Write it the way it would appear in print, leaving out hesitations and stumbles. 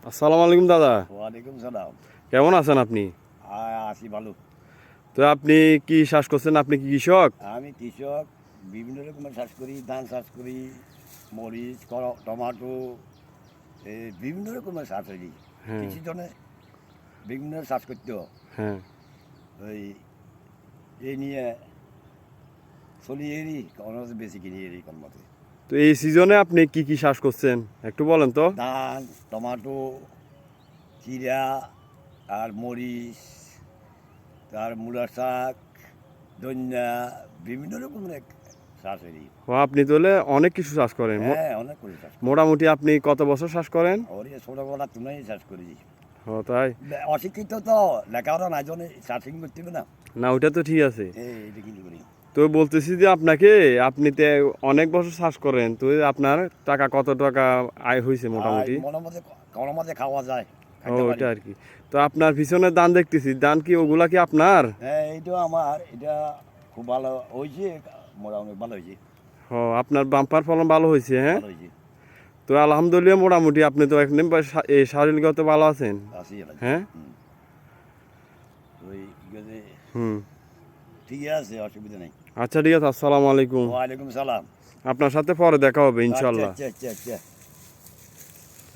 আসসালামু আলাইকুম দাদা। ওয়ালাইকুম সালাম। কেমন আছেন আপনি? আছি ভালো। তো আপনি কি চাষ করছেন? আপনি কি কৃষক? আমি কৃষক, বিভিন্ন রকমের চাষ করি, ধান চাষ করি, মরিচ, টমাটো, বিভিন্ন রকমের চাষ করি। হ্যাঁ, কৃষিজনে বিভিন্ন চাষ করতেও হ্যাঁ। ওই এই নিয়ে চলি এরি, কোনো বেশি কিনি এরি কোন মতে। তো এই সিজনে আপনি কি কি চাষ করছেন একটু বলেন তো। ধান, টমাটো, চিরা, আর মরিচ, তার মূলা শাক, ধনিয়া, বিভিন্ন রকমের চাষ করি। ও, আপনি তাহলে অনেক কিছু চাষ করেন। হ্যাঁ, অনেক করে চাষ করি। মোটামুটি আপনি কত বছর চাষ করেন? ওরে ছোটবেলা তুলেই চাষ করি। ও তাই? অশিক্ষিত তো, লেখাপড়া না জনে চাষিং করতে হবে না। না, ওটা তো ঠিক আছে। এটা কিন্তু করি। তো বলতেছি যে আপনি তো অনেক বছর চাষ করেন, তো আপনার কত টাকা আয় হয়েছে মোটামুটি? মনের মধ্যে কোনো মধ্যে খাওয়া যায়, ও, খাইতে পারি। ওইটা আর কি। তো আপনার পিছনে ধান দেখতেছি, ধান কি ওগুলা কি আপনার? হ্যাঁ, এইটা আমার, এটা খুব ভালো হয়েছে, মোটামুটি ভালো হয়েছে। ও, আপনার বাম্পার ফলন ভালো হয়েছে, হ্যাঁ? ভালো হয়েছে। তো আলহামদুলিল্লাহ, মোটামুটি আপনি তো এখন এই শারীরিকগত ভালো আছেন, আছি এলাকা। হ্যাঁ? ওই গেছে, হুম। ঠিক আছে, অসুবিধা নেই। আচ্ছা, ঠিক আছে। আসসালামু আলাইকুম। ওয়ালাইকুম সালাম। আপনার সাথে পরে দেখা হবে আচ্ছা ইনশাল্লাহ। আচ্ছা আচ্ছা আচ্ছা।